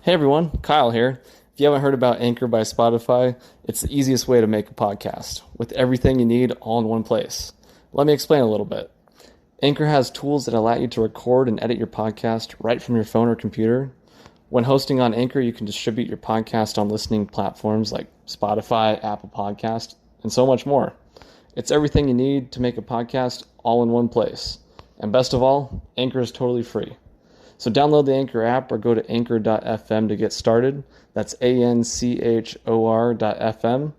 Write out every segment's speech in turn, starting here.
Hey everyone, Kyle here. If you haven't heard about Anchor by Spotify, it's the easiest way to make a podcast with everything you need all in one place. Let me explain a little bit. Anchor has tools that allow you to record and edit your podcast right from your phone or computer. When hosting on Anchor, you can distribute your podcast on listening platforms like Spotify, Apple Podcast, and so much more. It's everything you need to make a podcast all in one place. And best of all, Anchor is totally free. So download the Anchor app or go to anchor.fm to get started. That's ANCHOR.fm.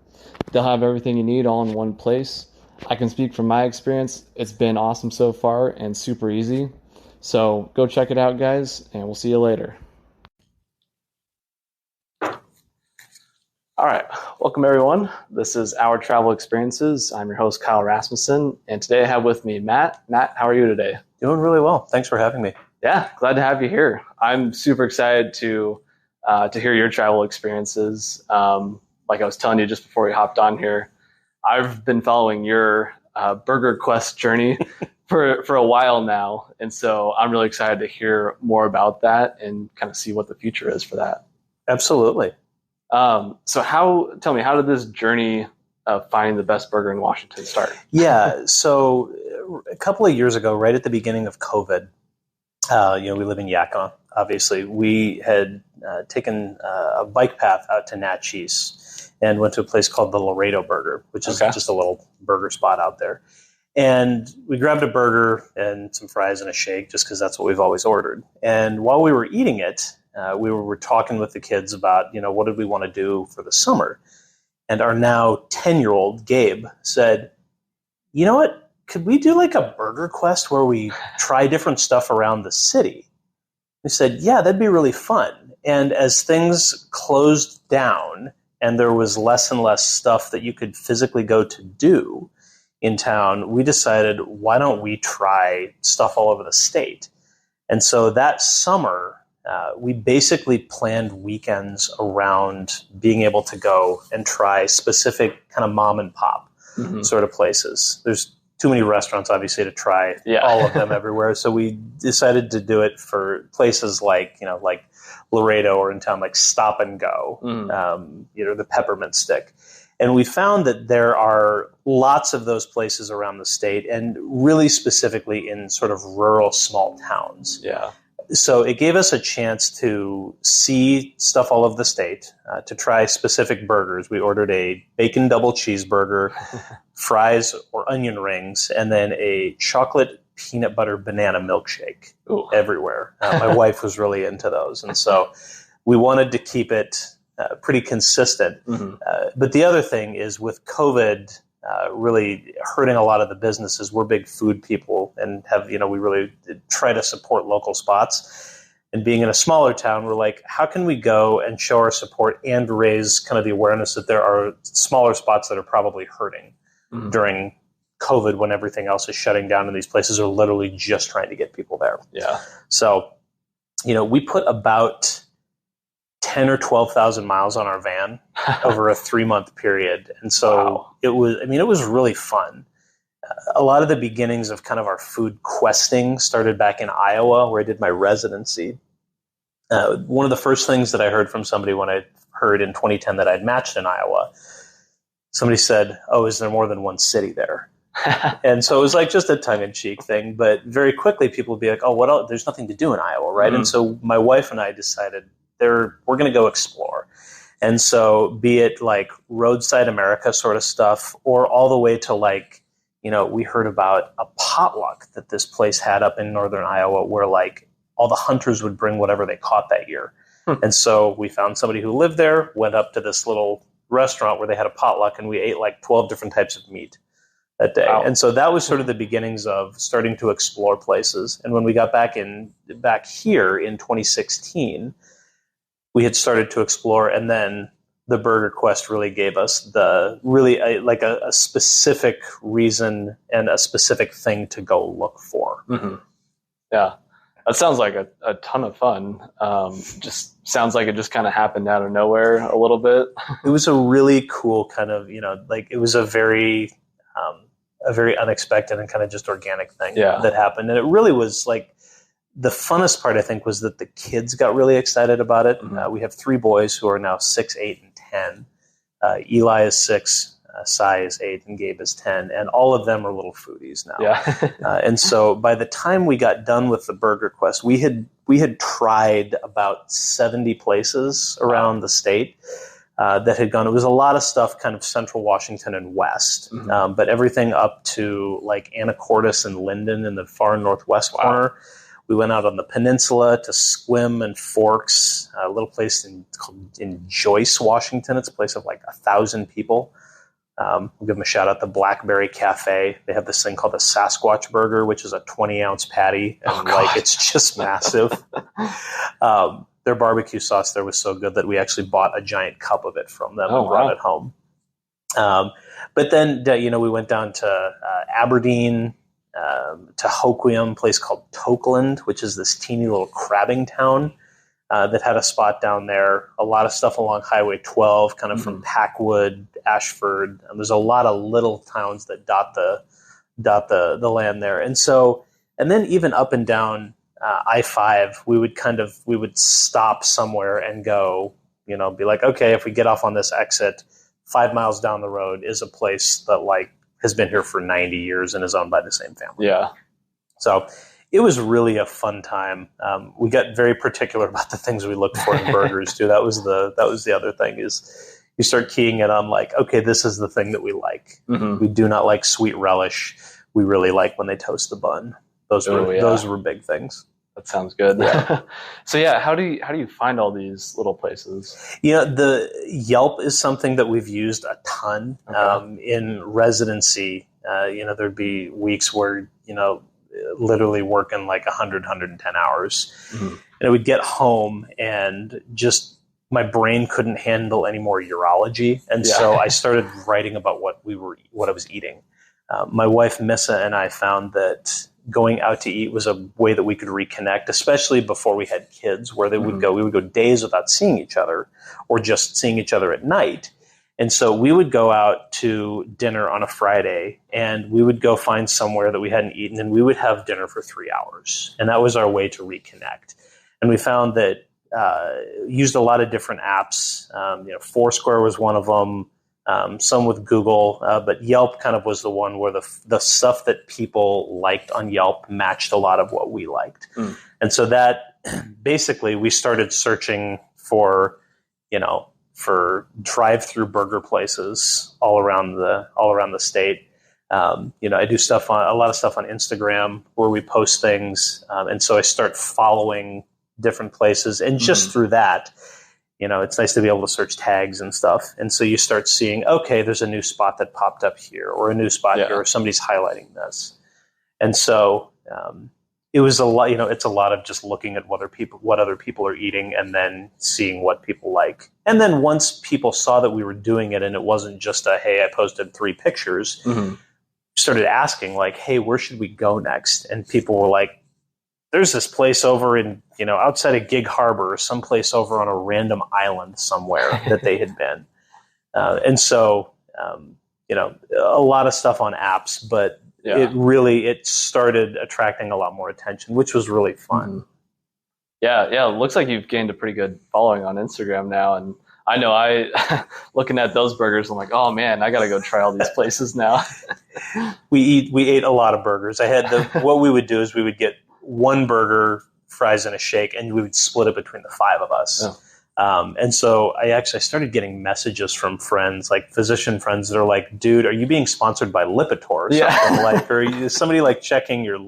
They'll have everything you need all in one place. I can speak from my experience. It's been awesome so far and super easy. So go check it out, guys, and we'll see you later. All right. Welcome, everyone. This is Our Travel Experiences. I'm your host, Kyle Rasmussen, and today I have with me Matt. Matt, how are you today? Doing really well. Thanks for having me. Yeah, glad to have you here. I'm super excited to hear your travel experiences. Like I was telling you just before we hopped on here, I've been following your Burger Quest journey for a while now, and so I'm really excited to hear more about that and kind of see what the future is for that. Absolutely. So tell me, how did this journey of finding the best burger in Washington start? Yeah, so a couple of years ago, right at the beginning of COVID, we live in Yakima, obviously. We had taken a bike path out to Natchez and went to a place called the Laredo Burger, which is just a little burger spot out there. And we grabbed a burger and some fries and a shake just because that's what we've always ordered. And while we were eating it, we were talking with the kids about, what did we want to do for the summer? And our now 10-year-old Gabe said, you know what? Could we do like a burger quest where we try different stuff around the city? We said, yeah, that'd be really fun. And as things closed down and there was less and less stuff that you could physically go to do in town, we decided, why don't we try stuff all over the state? And so that summer, we basically planned weekends around being able to go and try specific kind of mom and pop sort of places. There's too many restaurants, obviously, to try all of them everywhere. So we decided to do it for places like Laredo, or in town like Stop and Go, the Peppermint Stick. And we found that there are lots of those places around the state, and really specifically in sort of rural small towns. Yeah. So it gave us a chance to see stuff all over the state, to try specific burgers. We ordered a bacon double cheeseburger, fries or onion rings, and then a chocolate peanut butter banana milkshake everywhere. My wife was really into those. And so we wanted to keep it pretty consistent. But the other thing is, with COVID really hurting a lot of the businesses, we're big food people and we really try to support local spots. And being in a smaller town, we're like, how can we go and show our support and raise kind of the awareness that there are smaller spots that are probably hurting during COVID, when everything else is shutting down and these places are literally just trying to get people there. Yeah. So, we put about 10 or 12,000 miles on our van over a 3-month period. And so it was really fun. A lot of the beginnings of kind of our food questing started back in Iowa, where I did my residency. One of the first things that I heard from somebody when I heard in 2010 that I'd matched in Iowa, somebody said, "Oh, is there more than one city there?" And so it was like just a tongue-in-cheek thing. But very quickly people would be like, "Oh, what else? There's nothing to do in Iowa, right?" And so my wife and I decided we're going to go explore. And so be it like roadside America sort of stuff, or all the way to we heard about a potluck that this place had up in northern Iowa, where like all the hunters would bring whatever they caught that year. And so we found somebody who lived there, went up to this little restaurant where they had a potluck, and we ate like 12 different types of meat that day. Wow. And so that was sort of the beginnings of starting to explore places. And when we got back here in 2016, we had started to explore, and then the Burger Quest really gave us a specific reason and a specific thing to go look for. Yeah, that sounds like a ton of fun. Just sounds like it just kind of happened out of nowhere a little bit. It was a really cool kind of, it was a very unexpected and kind of just organic thing that happened. And it really was like the funnest part, I think, was that the kids got really excited about it. Mm-hmm. We have 3 boys who are now 6, 8, and 10. Eli is 6, Sai is 8, and Gabe is 10. And all of them are little foodies now. Yeah. And so by the time we got done with the Burger Quest, we had tried about 70 places around the state that had gone. It was a lot of stuff kind of central Washington and west, Mm-hmm. but everything up to like Anacortes and Linden in the far northwest corner. We went out on the peninsula to Squim and Forks, a little place in Joyce, Washington. It's a place of like 1,000 people. We'll give them a shout out, the Blackberry Cafe. They have this thing called the Sasquatch Burger, which is a 20-ounce patty, and it's just massive. Their barbecue sauce there was so good that we actually bought a giant cup of it from them and brought it home. But then, we went down to Aberdeen, to Hoquiam, a place called Tokeland, which is this teeny little crabbing town that had a spot down there. A lot of stuff along Highway 12, kind of from Packwood, Ashford. And there's a lot of little towns that dot the land there. And then even up and down I-5, we would stop somewhere and go, be like, okay, if we get off on this exit, 5 miles down the road is a place that like has been here for 90 years and is owned by the same family. Yeah. So it was really a fun time. We got very particular about the things we looked for in burgers too. That was the other thing, is you start keying it on like, okay, this is the thing that we like. Mm-hmm. We do not like sweet relish. We really like when they toast the bun. Those were big things. That sounds good. Yeah. So yeah, how do you find all these little places? The Yelp is something that we've used a ton. Okay. In residency. There'd be weeks where literally working like 110 hours, and I would get home and just my brain couldn't handle any more urology, and so I started writing about what I was eating. My wife Missa and I found that going out to eat was a way that we could reconnect, especially before we had kids, where we would go days without seeing each other, or just seeing each other at night. And so we would go out to dinner on a Friday, and we would go find somewhere that we hadn't eaten, and we would have dinner for 3 hours. And that was our way to reconnect. And we found that used a lot of different apps. Foursquare was one of them. Some with Google, but Yelp kind of was the one where the stuff that people liked on Yelp matched a lot of what we liked. And so that basically we started searching for drive-through burger places all around the state. I do a lot of stuff on Instagram where we post things, and so I start following different places, and just through that, it's nice to be able to search tags and stuff. And so you start seeing, okay, there's a new spot that popped up here, or a new spot here, or somebody's highlighting this. And so it was a lot, it's a lot of just looking at what other people are eating, and then seeing what people like. And then once people saw that we were doing it, and it wasn't just hey, I posted 3 pictures, started asking like, hey, where should we go next? And people were like, there's this place over in, outside of Gig Harbor, or someplace over on a random island somewhere that they had been. And so, a lot of stuff on apps, but it started attracting a lot more attention, which was really fun. Yeah. It looks like you've gained a pretty good following on Instagram now. And I know looking at those burgers, I'm like, oh man, I got to go try all these places now. We ate a lot of burgers. What we would do is we would get 1 burger, fries, and a shake, and we would split it between the 5 of us. And so I started getting messages from friends, like physician friends, that are like, dude, are you being sponsored by Lipitor or something? Like, or is somebody like checking your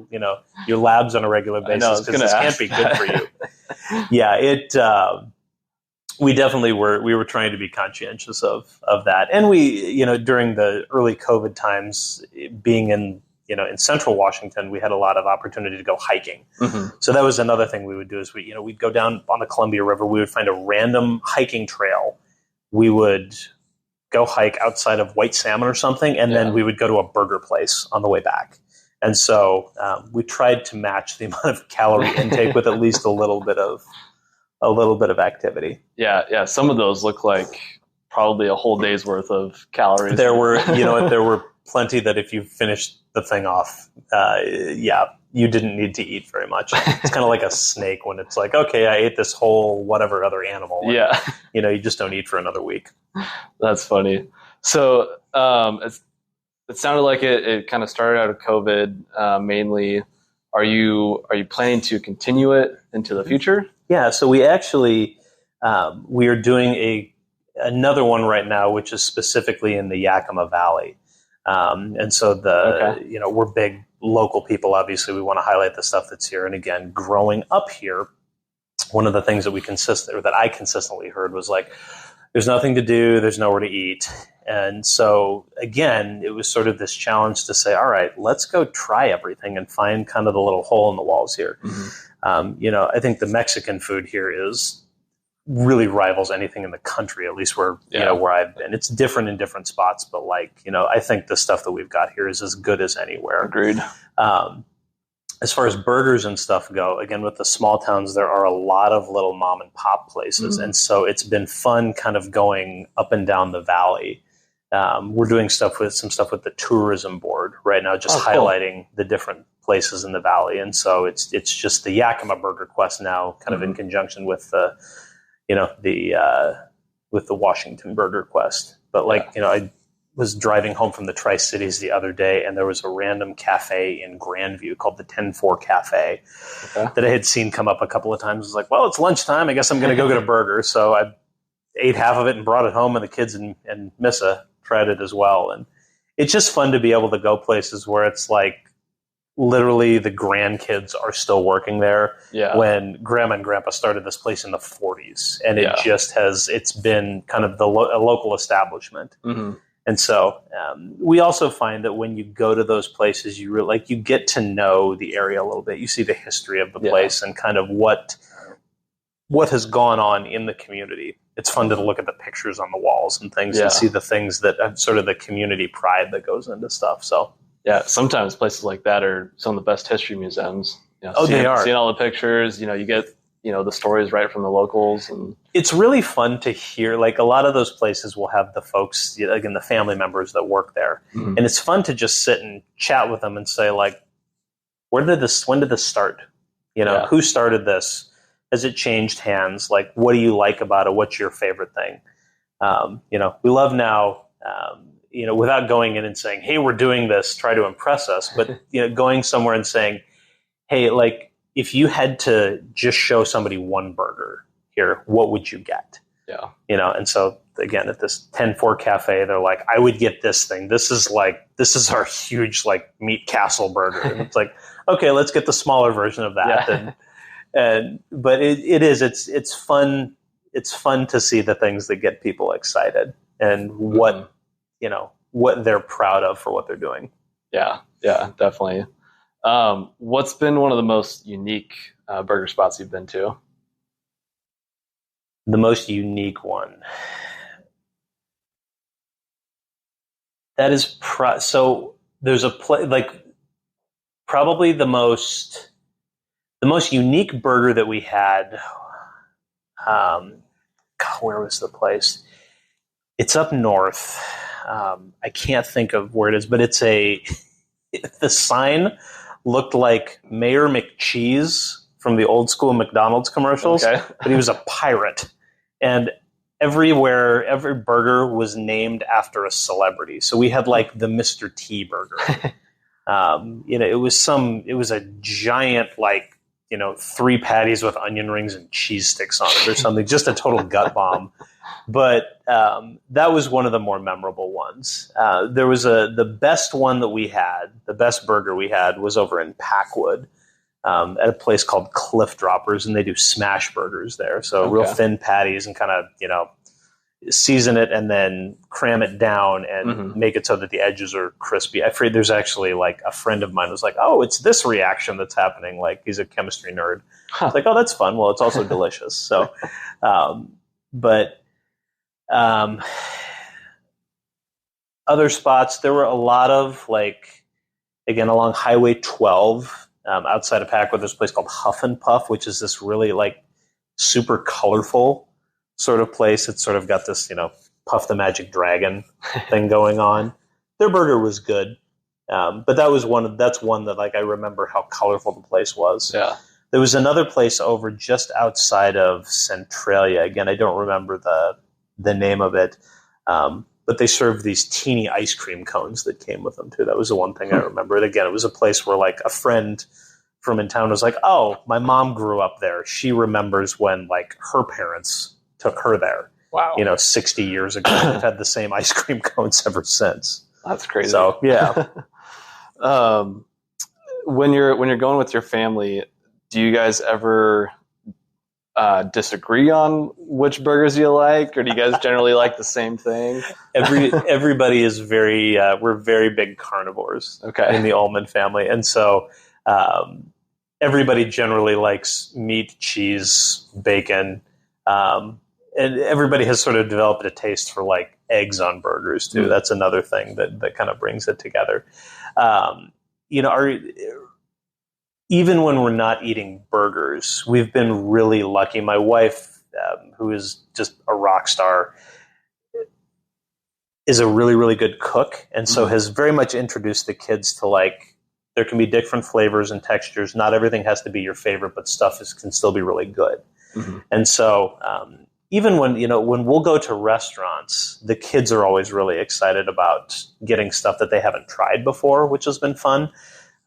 labs on a regular basis? Because this can't be good for you. We definitely were trying to be conscientious of that. And we, during the early COVID times, being in central Washington, we had a lot of opportunity to go hiking. So that was another thing we would do, is we'd go down on the Columbia River. We would find a random hiking trail. We would go hike outside of White Salmon or something, and then we would go to a burger place on the way back. And so we tried to match the amount of calorie intake with at least a little bit of activity. Yeah. Some of those look like probably a whole day's worth of calories. There were plenty that if you finished the thing off, you didn't need to eat very much. It's kind of like a snake when it's like, okay, I ate this whole whatever other animal. And, Yeah. you just don't eat for another week. That's funny. So it sounded like it kind of started out of COVID mainly. Are you planning to continue it into the future? Yeah, so we actually we are doing another one right now, which is specifically in the Yakima Valley. And so we're big local people. Obviously, we want to highlight the stuff that's here. And again, growing up here, one of the things that I consistently heard was like, there's nothing to do, there's nowhere to eat. And so again, it was sort of this challenge to say, all right, let's go try everything and find kind of the little hole in the walls here. Mm-hmm. I think the Mexican food here really rivals anything in the country, at least where I've been. It's different in different spots, but I think the stuff that we've got here is as good as anywhere. Agreed. As far as burgers and stuff go, again, with the small towns, there are a lot of little mom and pop places. Mm-hmm. And so it's been fun kind of going up and down the valley. We're doing some stuff with the tourism board right now, just highlighting the different places in the valley. And so it's just the Yakima Burger Quest now kind of in conjunction with the Washington Burger Quest. But I was driving home from the Tri-Cities the other day, and there was a random cafe in Grandview called the 10-4 Cafe that I had seen come up a couple of times. I was like, well, it's lunchtime. I guess I'm going to go get a burger. So I ate half of it and brought it home, and the kids and Missa tried it as well. And it's just fun to be able to go places where it's like literally the grandkids are still working there when Grandma and Grandpa started this place in the 40s. And it's been kind of a local establishment. Mm-hmm. And so we also find that when you go to those places, you get to know the area a little bit. You see the history of the place and kind of what has gone on in the community. It's fun to look at the pictures on the walls and things and see the things that sort of the community pride that goes into stuff. So sometimes places like that are some of the best history museums. They are. Seeing all the pictures, you get the stories right from the locals, and it's really fun to hear. Like a lot of those places will have the folks, again, the family members that work there, and it's fun to just sit and chat with them and say, like, when did this start? Who started this? Has it changed hands? Like, what do you like about it? What's your favorite thing? We love now, without going in and saying, hey, we're doing this, try to impress us, but going somewhere and saying, hey, like, if you had to just show somebody one burger here, what would you get? Yeah. And so again, at this 10-4 Cafe, they're like, I would get this thing. This is our huge, like, meat castle burger. And it's like, okay, let's get the smaller version of that. Yeah. But it's fun. It's fun to see the things that get people excited and what they're proud of for what they're doing. Yeah. Yeah, definitely. What's been one of the most unique burger spots you've been to? The most unique one. That is so there's a place like probably the most unique burger that we had. Where was the place? It's up north. I can't think of where it is, but it's the sign looked like Mayor McCheese from the old school McDonald's commercials, but he was a pirate. And every burger was named after a celebrity. So we had like the Mr. T burger. It was a giant, 3 patties with onion rings and cheese sticks on it or something, just a total gut bomb. But that was one of the more memorable ones. There was the best one that we had, the best burger we had was over in Packwood at a place called Cliff Droppers, and they do smash burgers there. So real thin patties and kind of, season it and then cram it down and make it so that the edges are crispy. I afraid there's actually like a friend of mine was like, oh, it's this reaction that's happening. Like he's a chemistry nerd. It's like, oh, that's fun. Well, it's also delicious. So, other spots, there were a lot of again, along Highway 12, outside of Packwood, there's a place called Huff and Puff, which is this really super colorful sort of place. It's sort of got this, Puff the Magic Dragon thing going on. Their burger was good. But that's one that like I remember how colorful the place was. Yeah. There was another place over just outside of Centralia. Again, I don't remember the name of it. But they served these teeny ice cream cones that came with them too. That was the one thing I remember. And again, it was a place where like a friend from in town was like, "Oh, my mom grew up there. She remembers when like her parents took her there. Wow. 60 years ago. They've had the same ice cream cones ever since." That's crazy. So yeah. When you're going with your family, do you guys ever disagree on which burgers you like, or do you guys generally like the same thing? Everybody is we're very big carnivores in the Ullman family, and so everybody generally likes meat, cheese, bacon, and everybody has sort of developed a taste for like eggs on burgers too. That's another thing that kind of brings it together. Even when we're not eating burgers, we've been really lucky. My wife, who is just a rock star, is a really, really good cook, and so has very much introduced the kids to like, there can be different flavors and textures. Not everything has to be your favorite, but stuff can still be really good. Mm-hmm. And so even when we'll go to restaurants, the kids are always really excited about getting stuff that they haven't tried before, which has been fun.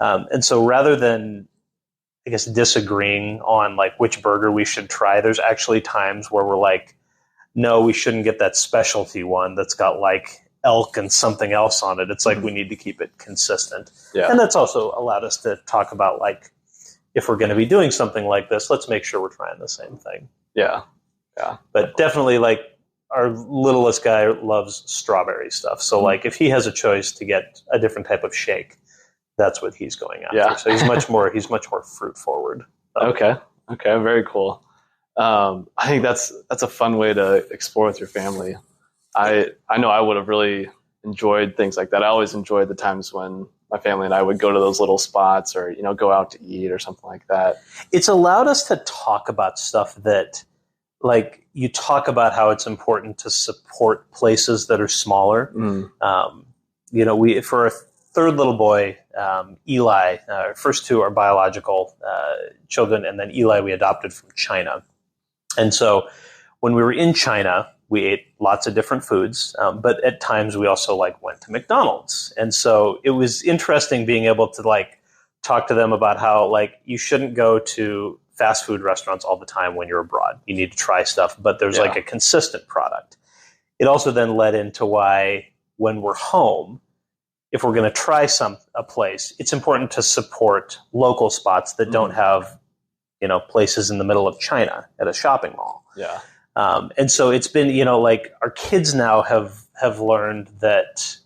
And so rather than, I guess, disagreeing on like which burger we should try, there's actually times where we're like, no, we shouldn't get that specialty one that's got like elk and something else on it. It's like, we need to keep it consistent. Yeah. And that's also allowed us to talk about like, if we're going to be doing something like this, let's make sure we're trying the same thing. Yeah. Yeah. But definitely like our littlest guy loves strawberry stuff. So like if he has a choice to get a different type of shake, that's what he's going after. Yeah. So he's much more fruit forward. Okay. Very cool. I think that's a fun way to explore with your family. I know I would have really enjoyed things like that. I always enjoyed the times when my family and I would go to those little spots or, go out to eat or something like that. It's allowed us to talk about stuff that, like, you talk about how it's important to support places that are smaller. For a third little boy, Eli, our first two are biological children, and then Eli we adopted from China. And so when we were in China, we ate lots of different foods, but at times we also went to McDonald's. And so it was interesting being able to talk to them about how you shouldn't go to fast food restaurants all the time when you're abroad. You need to try stuff, but there's a consistent product. It also then led into why when we're home, if we're going to try a place, it's important to support local spots that don't have, places in the middle of China at a shopping mall. Yeah. And so it's been, our kids now have learned that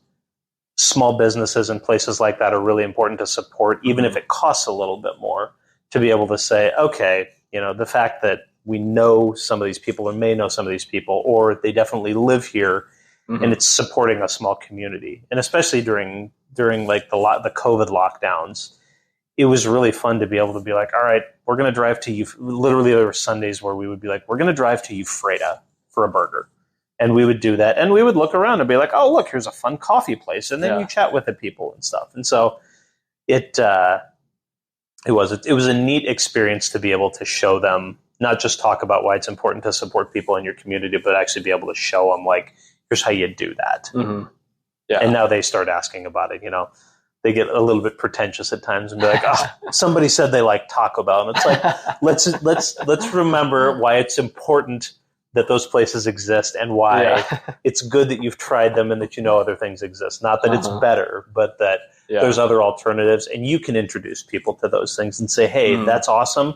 small businesses and places like that are really important to support, even if it costs a little bit more, to be able to say, okay, the fact that we know some of these people or may know some of these people, or they definitely live here, and it's supporting a small community. And especially during the COVID lockdowns, it was really fun to be able to be like, all right, we're going to drive to you. Literally, there were Sundays where we would be like, we're going to drive to Ephrata for a burger. And we would do that. And we would look around and be like, oh, look, here's a fun coffee place. And then you chat with the people and stuff. And so it was a neat experience to be able to show them, not just talk about why it's important to support people in your community, but actually be able to show them, here's how you do that. Yeah. And now they start asking about it, They get a little bit pretentious at times and be like, oh, somebody said they like Taco Bell. And it's like, let's remember why it's important that those places exist and why it's good that you've tried them and that other things exist. Not that it's better, but that there's other alternatives, and you can introduce people to those things and say, hey, that's awesome.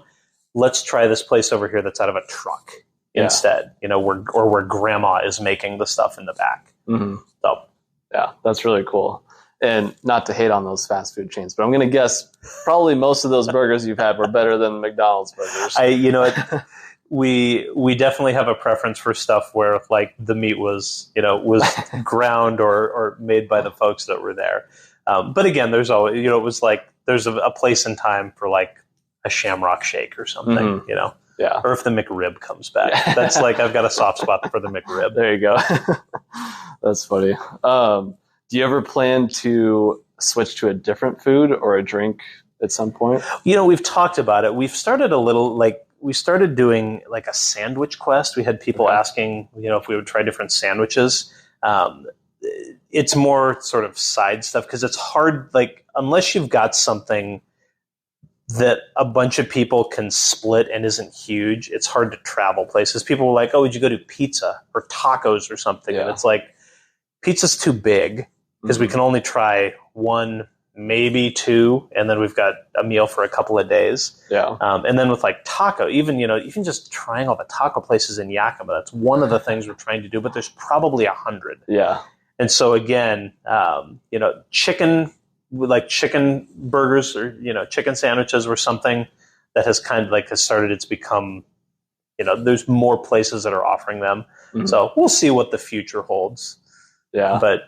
Let's try this place over here that's out of a truck instead, where grandma is making the stuff in the back. So yeah, that's really cool. And not to hate on those fast food chains, but I'm going to guess probably most of those burgers you've had were better than McDonald's burgers. We definitely have a preference for stuff where the meat was ground or made by the folks that were there. But again, there's always, it was there's a place and time for a Shamrock Shake or something, Yeah. Or if the McRib comes back. That's I've got a soft spot for the McRib. There you go. That's funny. Do you ever plan to switch to a different food or a drink at some point? We've talked about it. We've started we started doing like a sandwich quest. We had people asking, if we would try different sandwiches. It's more sort of side stuff because it's hard, like, unless you've got something that a bunch of people can split and isn't huge, it's hard to travel places. People were like, oh, would you go to pizza or tacos or something? Yeah. And it's like, pizza's too big because we can only try one, maybe two, and then we've got a meal for a couple of days. Yeah. And then with like taco, even just trying all the taco places in Yakima, that's one of the things we're trying to do, but there's probably 100. Yeah. And so again, chicken burgers or, chicken sandwiches were something that has kind of has started. It's become, there's more places that are offering them. Mm-hmm. So we'll see what the future holds. Yeah. But,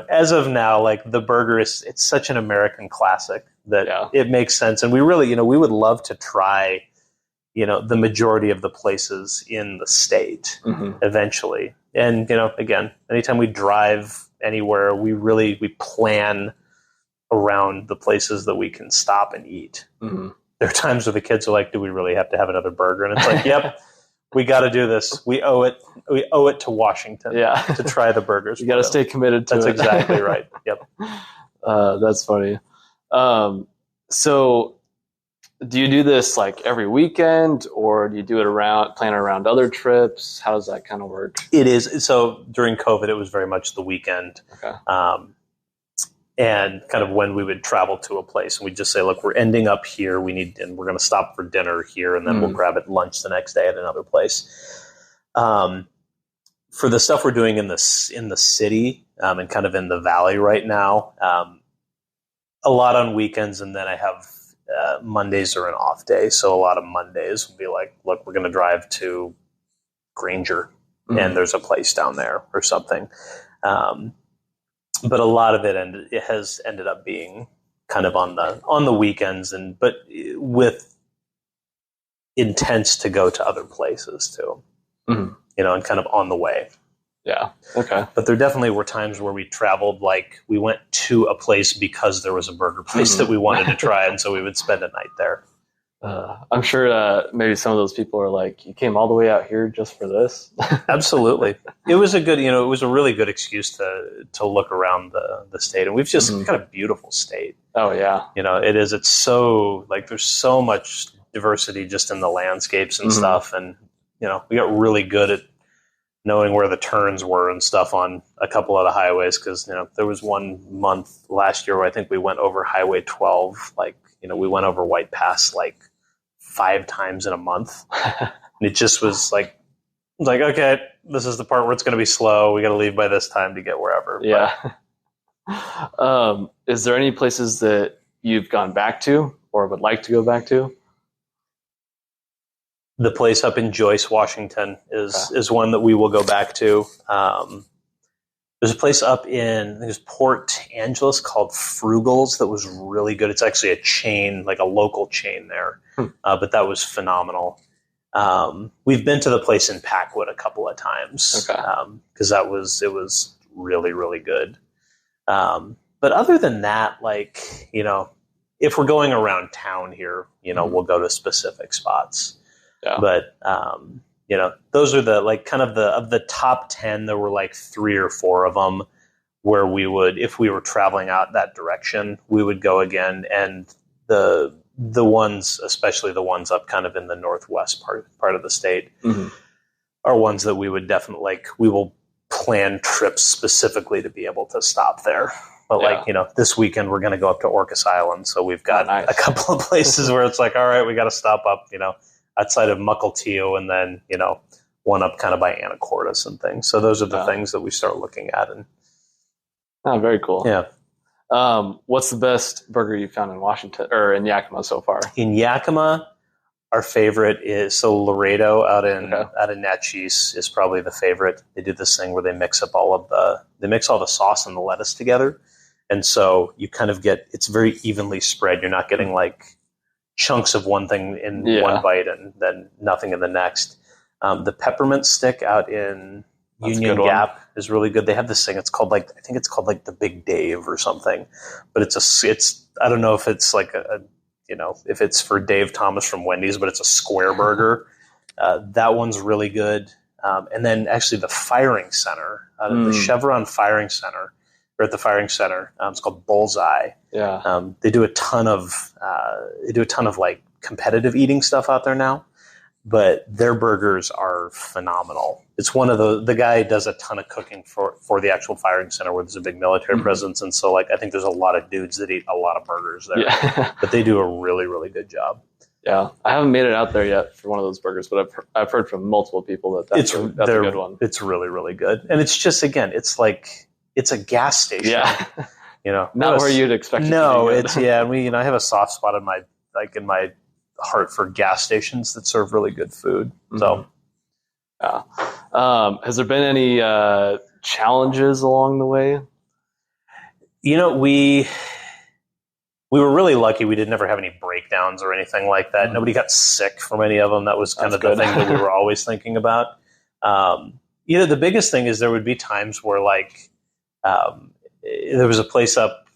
as of now, like the burger it's such an American classic that it makes sense. And we really, we would love to try, the majority of the places in the state eventually. And, again, anytime we drive anywhere, we plan around the places that we can stop and eat. Mm-hmm. There are times where the kids are like, do we really have to have another burger? And it's like, yep, we got to do this. We owe it to Washington to try the burgers. You got to stay committed to it. That's exactly right. Yep. That's funny. So do you do this like every weekend, or do you do it plan around other trips? How does that kind of work? It is. So during COVID, it was very much the weekend. Okay. And kind of when we would travel to a place and we'd just say, look, we're ending up here. And we're going to stop for dinner here. And then we'll grab at lunch the next day at another place. For the stuff we're doing in the city and kind of in the valley right now, a lot on weekends. And then I have Mondays are an off day. So a lot of Mondays will be like, look, we're going to drive to Granger and there's a place down there or something. But a lot of it has ended up being kind of on the weekends, but with intents to go to other places too, and kind of on the way. Yeah. Okay. But there definitely were times where we traveled, like we went to a place because there was a burger place that we wanted to try, and so we would spend a night there. I'm sure maybe some of those people are like, you came all the way out here just for this? Absolutely. It was a really good excuse to look around the state. And we've just got a beautiful state. Oh, yeah. It is. It's so, like, there's so much diversity just in the landscapes and stuff. And, we got really good at knowing where the turns were and stuff on a couple of the highways. Because, there was one month last year where I think we went over Highway 12, we went over White Pass like 5 times in a month. And it just was like, okay, this is the part where it's going to be slow. We got to leave by this time to get wherever. Yeah. Is there any places that you've gone back to or would like to go back to? The place up in Joyce, Washington is one that we will go back to. There's a place up in, I think it was Port Angeles called Frugal's that was really good. It's actually a chain, like a local chain there, but that was phenomenal. We've been to the place in Packwood a couple of times because it was really, really good. But other than that, if we're going around town here, we'll go to specific spots. Yeah. But those are of the top 10, there were like 3 or 4 of them where we would, if we were traveling out that direction, we would go again. And the ones, especially the ones up kind of in the northwest part of the state, are ones that we would definitely, we will plan trips specifically to be able to stop there. But this weekend we're going to go up to Orcas Island. So we've got a couple of places where it's like, all right, we got to stop up, outside of Mukilteo, and then, one up kind of by Anacortes and things. So those are the things that we start looking at. And very cool. Yeah. What's the best burger you found in Washington or in Yakima so far? In Yakima, our favorite is Laredo out in Natchez is probably the favorite. They do this thing where they mix all the sauce and the lettuce together. And so you kind of it's very evenly spread. You're not getting like chunks of one thing in one bite and then nothing in the next. The peppermint stick out in Union Gap is really good. They have this thing. It's called I think it's called the Big Dave or something, but it's I don't know if it's like if it's for Dave Thomas from Wendy's, but it's a square burger. That one's really good. And then actually the firing center, the Chevron firing center, or at the firing center, it's called Bullseye. Yeah. They do a ton of like competitive eating stuff out there now, but their burgers are phenomenal. It's one of the guy does a ton of cooking for the actual firing center where there's a big military presence. And so I think there's a lot of dudes that eat a lot of burgers there, but they do a really, really good job. Yeah. I haven't made it out there yet for one of those burgers, but I've heard from multiple people that's a good one. It's really, really good. And it's just, again, it's a gas station. Yeah. Not where you'd expect it to be. It's I have a soft spot in my heart for gas stations that serve really good food. So, yeah. Has there been any challenges along the way? We were really lucky. We didn't ever have any breakdowns or anything like that. Nobody got sick from any of them. That was kind of the thing that we were always thinking about. The biggest thing is there would be times where there was a place up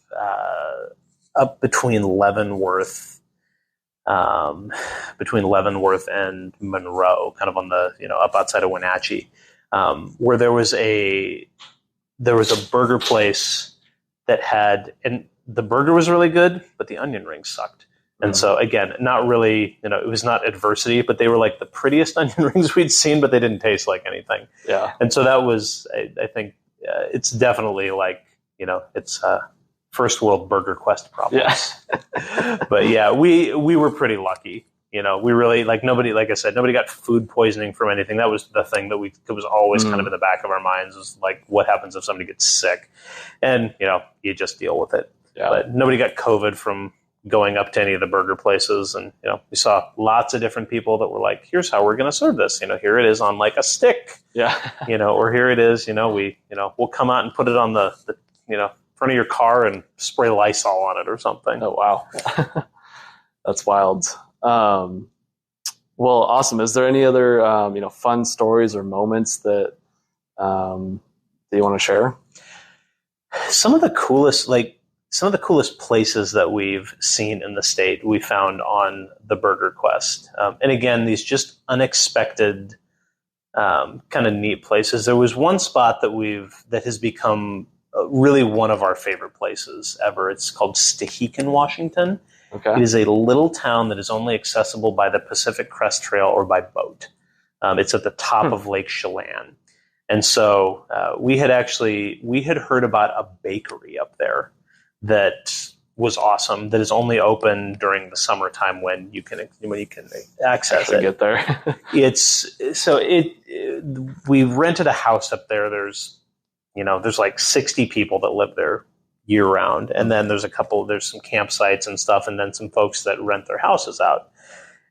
between Leavenworth and Monroe, kind of on the up outside of Wenatchee, where there was a burger place that had, and the burger was really good, but the onion rings sucked. And so again, not really, it was not adversity, but they were like the prettiest onion rings we'd seen, but they didn't taste like anything. Yeah. And so that was, I think, it's definitely it's first world burger quest problems. Yeah. But yeah, we were pretty lucky. We really, nobody, like I said, nobody got food poisoning from anything. That was the thing that it was always kind of in the back of our minds, was what happens if somebody gets sick? And, you just deal with it. Yeah. But nobody got COVID from going up to any of the burger places. And, we saw lots of different people that were like, here's how we're going to serve this. Here it is on a stick. Yeah. Or here it is, we'll come out and put it on the front of your car and spray Lysol on it or something. Oh, wow. That's wild. Well, awesome. Is there any other, fun stories or moments that you want to share? Some of the coolest places that we've seen in the state we found on the Burger Quest. And again, these just unexpected kind of neat places. There was one spot that has become really one of our favorite places ever. It's called Stehekin, Washington. Okay. It is a little town that is only accessible by the Pacific Crest Trail or by boat. It's at the top of Lake Chelan. And so we had heard about a bakery up there that was awesome, that is only open during the summertime when you can access it. Get there. We rented a house up there. There's 60 people that live there year round. And then there's some campsites and stuff, and then some folks that rent their houses out.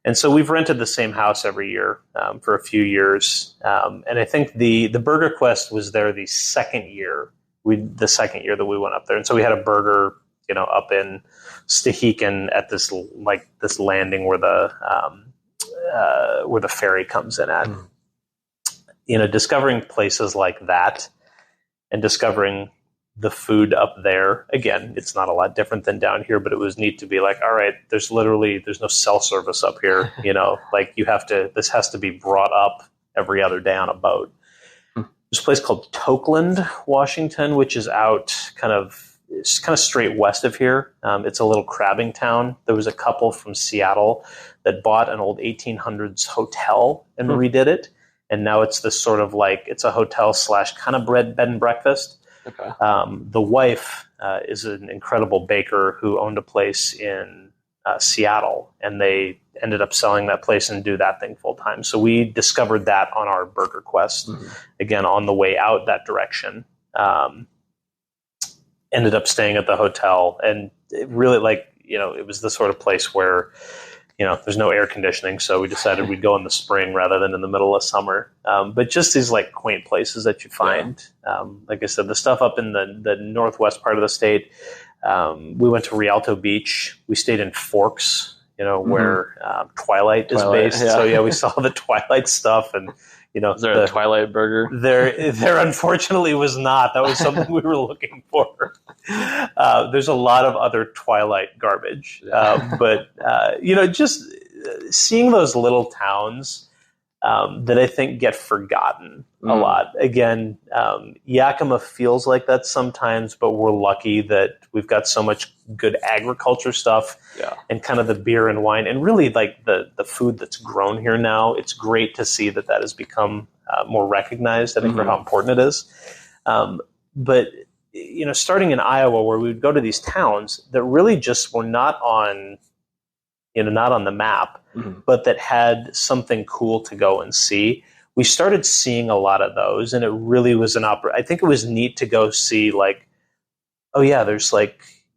And so we've rented the same house every year for a few years. And I think the Burger Quest was there the second year that we went up there. And so we had a burger, up in Stehekin at this landing where the ferry comes in at. Discovering places like that and discovering the food up there, again, it's not a lot different than down here, but it was neat to be like, all right, there's no cell service up here. This has to be brought up every other day on a boat. There's a place called Tokeland, Washington, which is out kind of straight west of here. It's a little crabbing town. There was a couple from Seattle that bought an old 1800s hotel and redid it. And now it's this sort of it's a hotel / kind of bed and breakfast. Okay. The wife is an incredible baker who owned a place in Seattle, and they ended up selling that place and do that thing full time. So we discovered that on our Burger Quest, again, on the way out that direction. Ended up staying at the hotel, and it really it was the sort of place where, there's no air conditioning. So we decided we'd go in the spring rather than in the middle of summer. But just these quaint places that you find, like I said, the stuff up in the northwest part of the state. We went to Rialto Beach. We stayed in Forks, where Twilight is based. Yeah. So we saw the Twilight stuff and Is there a Twilight Burger? There unfortunately was not. That was something we were looking for. There's a lot of other Twilight garbage, but just seeing those little towns that I think get forgotten a lot. Again, Yakima feels like that sometimes, but we're lucky that we've got so much good agriculture stuff and kind of the beer and wine and really like the food that's grown here now. It's great to see that has become more recognized, I think, for how important it is. But, starting in Iowa where we would go to these towns that really just were not on the map, but that had something cool to go and see. We started seeing a lot of those, and it really was I think it was neat to go see there's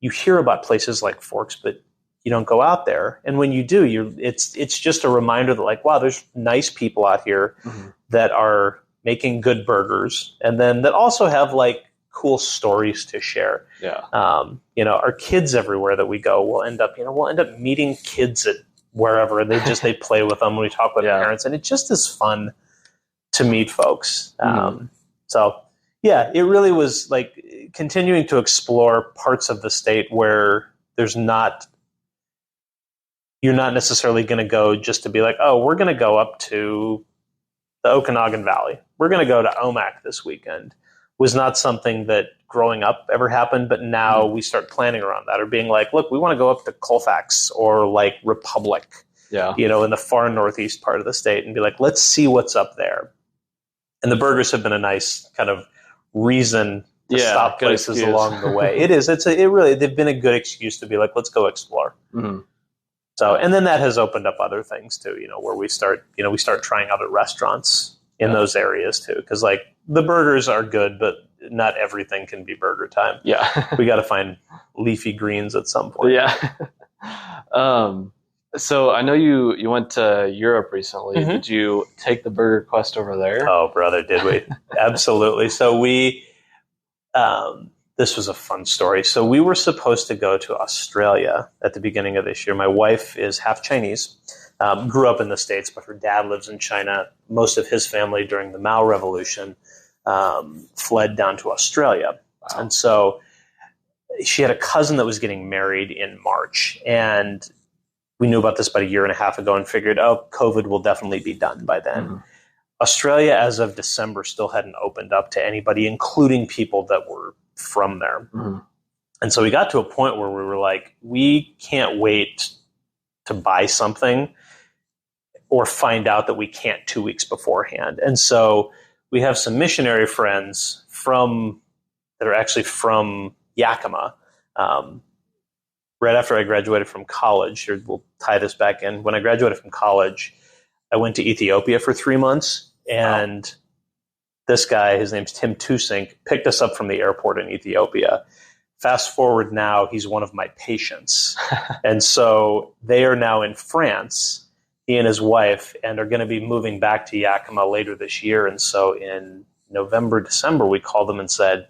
you hear about places like Forks, but you don't go out there. And when you do, it's just a reminder that wow, there's nice people out here that are making good burgers, and then that also have cool stories to share. Our kids everywhere that we go will end up meeting kids at wherever, and they play with them when we talk with parents, and it just is fun to meet folks. It really was continuing to explore parts of the state where you're not necessarily going to go just to be we're going to go up to the Okanagan Valley. We're going to go to Omak this weekend. Was not something that growing up ever happened, but now we start planning around that, or being look, we want to go up to Colfax or Republic, in the far northeast part of the state, and be let's see what's up there. And the burgers have been a nice kind of reason to stop places along the way. It is. They've been a good excuse to be let's go explore. So, and then that has opened up other things too, where we start trying other restaurants in those areas too. Cause the burgers are good, but not everything can be burger time. Yeah. We got to find leafy greens at some point. Yeah. So I know you went to Europe recently. Did you take the burger quest over there? Oh, brother, did we? Absolutely. So this was a fun story. So we were supposed to go to Australia at the beginning of this year. My wife is half Chinese, grew up in the States, but her dad lives in China. Most of his family during the Mao Revolution fled down to Australia. Wow. And so she had a cousin that was getting married in March, and we knew about this about a year and a half ago and figured, COVID will definitely be done by then. Australia, as of December, still hadn't opened up to anybody, including people that were from there. And so we got to a point where we were we can't wait to buy something or find out that we can't 2 weeks beforehand. And so we have some missionary friends that are actually from Yakima. Right after I graduated from college, here we'll tie this back in. When I graduated from college, I went to Ethiopia for 3 months, and this guy, his name's Tim Tusink, picked us up from the airport in Ethiopia. Fast forward now, he's one of my patients. And so they are now in France, he and his wife, and are going to be moving back to Yakima later this year. And so in November, December, we called them and said,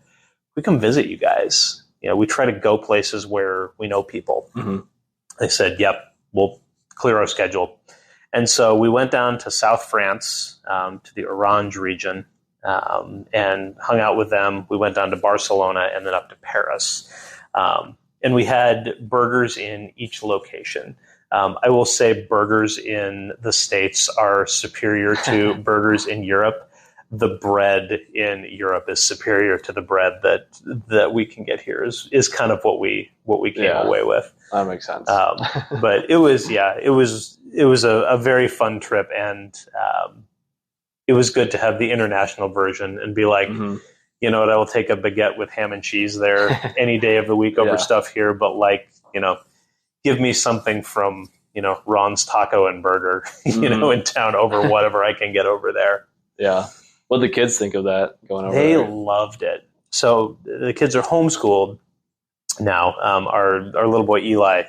we come visit you guys. We try to go places where we know people. They said, yep, we'll clear our schedule. And so we went down to South France, to the Orange region, and hung out with them. We went down to Barcelona and then up to Paris. And we had burgers in each location. I will say burgers in the States are superior to burgers in Europe. The bread in Europe is superior to the bread that we can get here is kind of what we came away with. That makes sense. But it was a very fun trip, and it was good to have the international version and be you know what, I will take a baguette with ham and cheese there any day of the week over stuff here, but give me something from Ron's Taco and Burger in town over whatever I can get over there. Yeah. What did the kids think of that going over They there? loved it. So the kids are homeschooled now. Our little boy Eli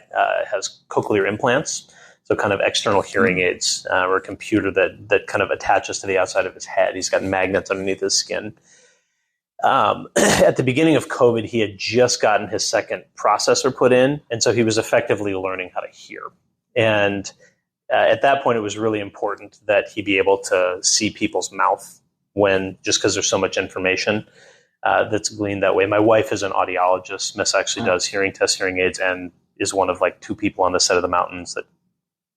has cochlear implants, so kind of external hearing aids, or a computer that kind of attaches to the outside of his head. He's got magnets underneath his skin. At the beginning of COVID, he had just gotten his second processor put in, and so he was effectively learning how to hear. And at that point, it was really important that he be able to see people's mouth just because there's so much information that's gleaned that way. My wife is an audiologist. Miss actually does hearing tests, hearing aids, and is one of like 2 people on this side of the mountains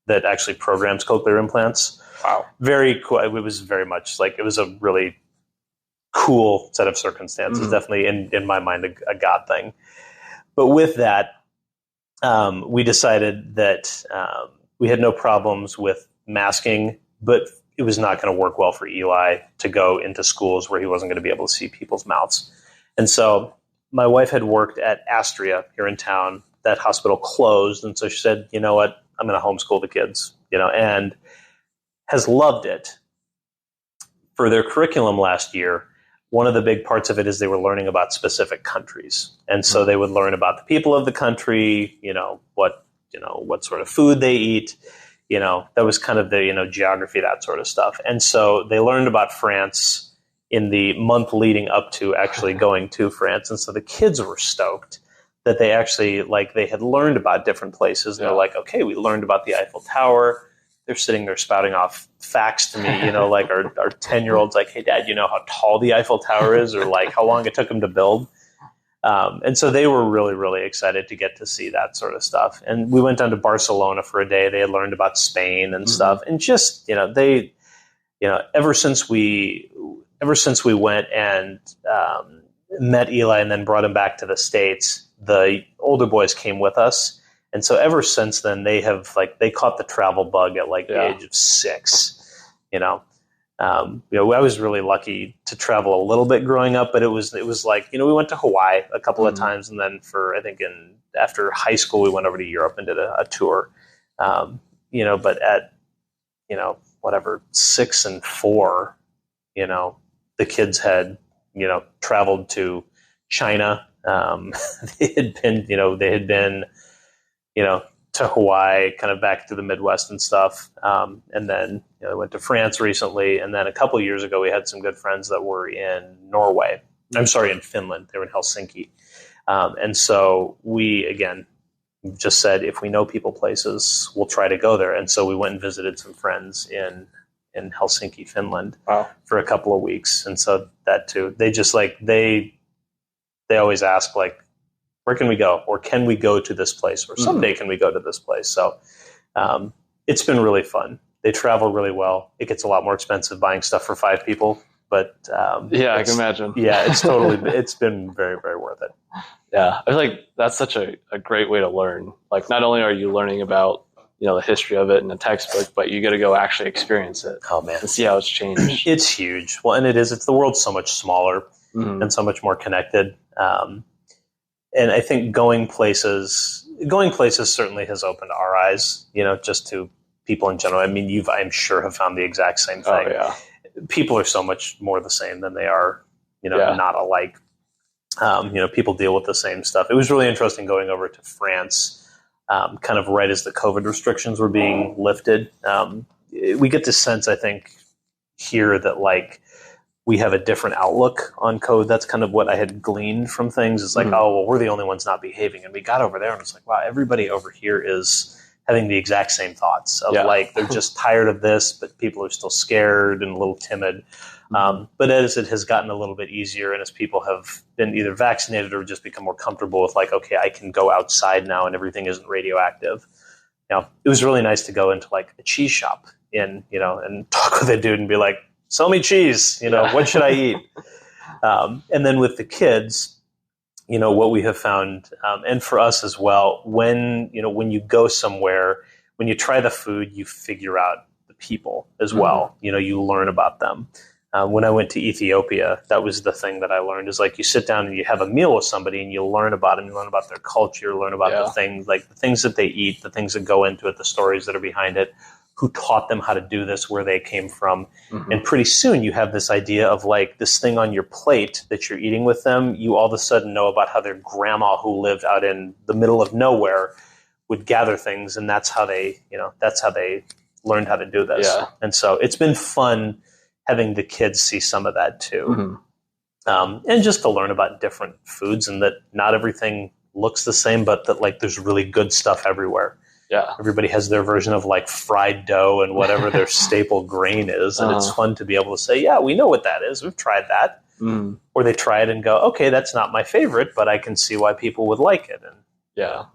that actually programs cochlear implants. Wow. Very cool. It was very much like, it was a really cool set of circumstances. Definitely in my mind, a God thing. But with that, we decided that we had no problems with masking, but it was not going to work well for Eli to go into schools where he wasn't going to be able to see people's mouths. And so my wife had worked at Astria here in town. That hospital closed. And so she said, you know what, I'm going to homeschool the kids, and has loved it. For their curriculum last year, one of the big parts of it is they were learning about specific countries. And so they would learn about the people of the country, what sort of food they eat, that was kind of the, geography, that sort of stuff. And so they learned about France in the month leading up to actually going to France. And so the kids were stoked that they actually, they had learned about different places. And they're like, okay, we learned about the Eiffel Tower. They're sitting there spouting off facts to me, like our 10-year-old's like, hey, Dad, you know how tall the Eiffel Tower is, or like how long it took them to build? And so they were really, really excited to get to see that sort of stuff. And we went down to Barcelona for a day. They had learned about Spain and stuff. And just, ever since we went and met Eli and then brought him back to the States, the older boys came with us. And so ever since then, they have they caught the travel bug at the age of 6. I was really lucky to travel a little bit growing up, but it was we went to Hawaii a couple of times, and then after high school we went over to Europe and did a tour. But at 6 and 4, the kids had traveled to China. They had been to Hawaii, kind of back to the Midwest and stuff. And then I went to France recently. And then a couple of years ago, we had some good friends that were in in Finland. They were in Helsinki. And so we, again, just said, if we know people places, we'll try to go there. And so we went and visited some friends in Helsinki, Finland for a couple of weeks. And so that too, they just they always ask where can we go? Or can we go to this place? Or someday can we go to this place? So it's been really fun. They travel really well. It gets a lot more expensive buying stuff for 5 people. But I can imagine. Yeah, it's been very, very worth it. Yeah, I feel like that's such a great way to learn. Not only are you learning about, the history of it in a textbook, but you got to go actually experience it. Oh, man. And see how it's changed. It's huge. Well, and it is. It's the world's so much smaller and so much more connected. And I think going places certainly has opened our eyes, just to people in general. I mean, I'm sure have found the exact same thing. Oh, yeah. People are so much more the same than they are, not alike. People deal with the same stuff. It was really interesting going over to France, kind of right as the COVID restrictions were being lifted. We get this sense, I think, here that we have a different outlook on code. That's kind of what I had gleaned from things. It's we're the only ones not behaving. And we got over there and it's wow, everybody over here is having the exact same thoughts of they're just tired of this, but people are still scared and a little timid. But as it has gotten a little bit easier and as people have been either vaccinated or just become more comfortable with okay, I can go outside now and everything isn't radioactive. It was really nice to go into a cheese shop and talk with a dude and be like, sell me cheese, what should I eat? And then with the kids, what we have found, and for us as well, when you go somewhere, when you try the food, you figure out the people as well. You learn about them. When I went to Ethiopia, that was the thing that I learned is you sit down and you have a meal with somebody and you learn about them, you learn about their culture, you learn about the things, the things that they eat, the things that go into it, the stories that are behind it, who taught them how to do this, where they came from. And pretty soon you have this idea of this thing on your plate that you're eating with them. You all of a sudden know about how their grandma who lived out in the middle of nowhere would gather things. And that's how they learned how to do this. Yeah. And so it's been fun having the kids see some of that too. And just to learn about different foods and that not everything looks the same, but that there's really good stuff everywhere. Yeah. Everybody has their version of like fried dough and whatever their staple grain is. And it's fun to be able to say, yeah, we know what that is. We've tried that. Mm. Or they try it and go, okay, that's not my favorite, but I can see why people would like it. And Yeah.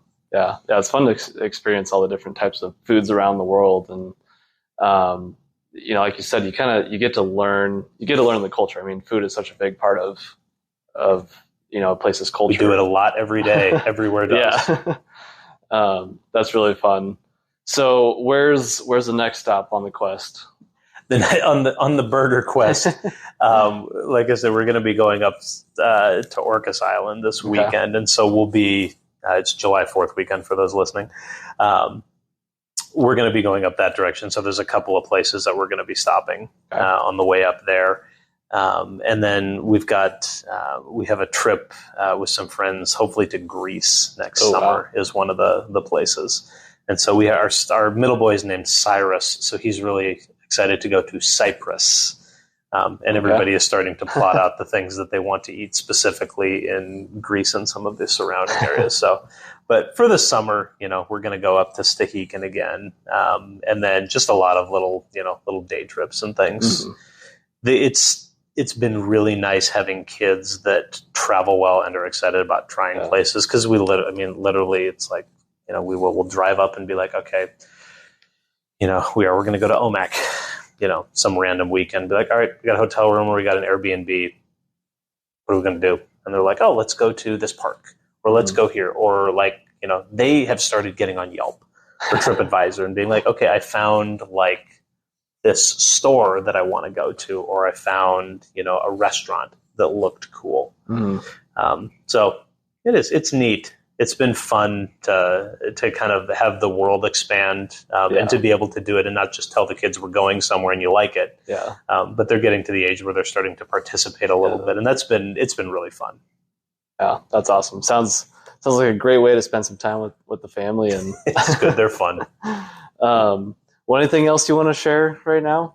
It's fun to experience all the different types of foods around the world. And, like you said, you get to learn the culture. I mean, food is such a big part of a place's culture. We do it a lot every day, everywhere does. Yeah. That's really fun. So where's the next stop on the quest? On the burger quest, like I said, we're going to be going up to Orcas Island this weekend, and so we'll be. It's July 4th weekend for those listening. We're going to be going up that direction, so there's a couple of places that we're going to be stopping on the way up there, and then we have a trip with some friends, hopefully to Greece next summer. Wow. Is one of the places, and so our middle boy is named Cyrus, so he's really excited to go to Cyprus, and everybody is starting to plot out the things that they want to eat specifically in Greece and some of the surrounding areas. So, but for the summer, we're going to go up to Stehekin again, and then just a lot of little day trips and things. Mm-hmm. It's been really nice having kids that travel well and are excited about trying places, because literally, it's like we'll drive up and be like, okay. We're going to go to Omak, some random weekend. Be like, all right, we got a hotel room or we got an Airbnb. What are we going to do? And they're like, oh, let's go to this park, or let's go here. Or they have started getting on Yelp or TripAdvisor and being like, okay, I found like this store that I want to go to, or I found, a restaurant that looked cool. Mm-hmm. So it's neat. It's been fun to kind of have the world expand and to be able to do it and not just tell the kids we're going somewhere and you like it. Yeah. But they're getting to the age where they're starting to participate a little bit, and it's been really fun. Yeah, that's awesome. Sounds like a great way to spend some time with the family, and it's good. They're fun. Anything else you want to share right now?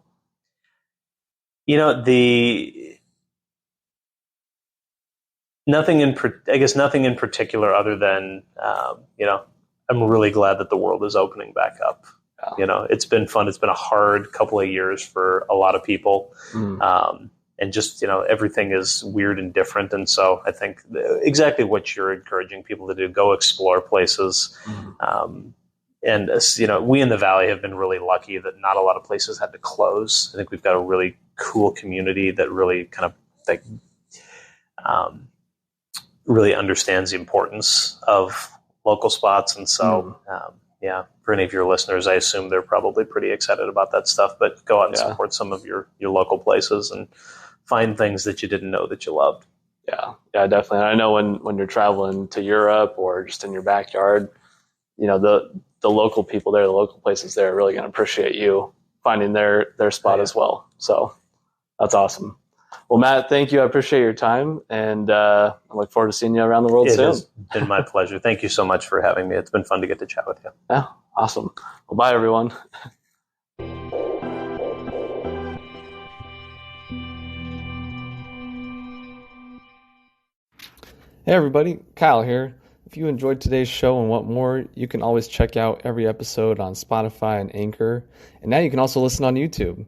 Nothing in particular other than, I'm really glad that the world is opening back up. Yeah. It's been fun. It's been a hard couple of years for a lot of people. And just, everything is weird and different. And so I think exactly what you're encouraging people to do, go explore places. And, we in the Valley have been really lucky that not a lot of places had to close. I think we've got a really cool community that really kind of really understands the importance of local spots. And so, for any of your listeners, I assume they're probably pretty excited about that stuff, but go out and support some of your local places and find things that you didn't know that you loved. Yeah, definitely. And I know when you're traveling to Europe or just in your backyard, the local people there, the local places there are really going to appreciate you finding their spot as well. So that's awesome. Well, Matt, thank you. I appreciate your time, and I look forward to seeing you around the world soon. It has been my pleasure. Thank you so much for having me. It's been fun to get to chat with you. Yeah, awesome. Well, bye, everyone. Hey, everybody. Kyle here. If you enjoyed today's show and want more, you can always check out every episode on Spotify and Anchor, and now you can also listen on YouTube.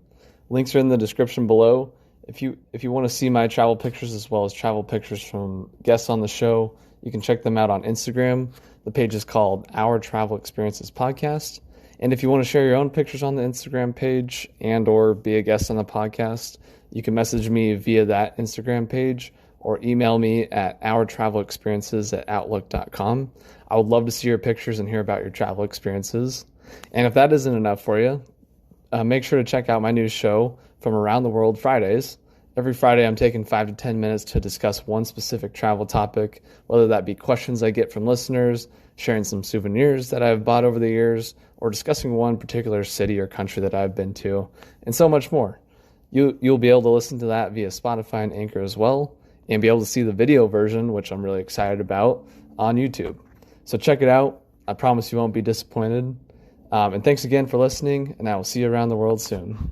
Links are in the description below. If you want to see my travel pictures as well as travel pictures from guests on the show, you can check them out on Instagram. The page is called Our Travel Experiences Podcast. And if you want to share your own pictures on the Instagram page and or be a guest on the podcast, you can message me via that Instagram page or email me at ourtravelexperiences@outlook.com. I would love to see your pictures and hear about your travel experiences. And if that isn't enough for you, make sure to check out my new show, From Around the World Fridays. Every Friday, I'm taking 5 to 10 minutes to discuss one specific travel topic, whether that be questions I get from listeners, sharing some souvenirs that I've bought over the years, or discussing one particular city or country that I've been to, and so much more. You'll be able to listen to that via Spotify and Anchor as well, and be able to see the video version, which I'm really excited about, on YouTube. So check it out. I promise you won't be disappointed. And thanks again for listening, and I will see you around the world soon.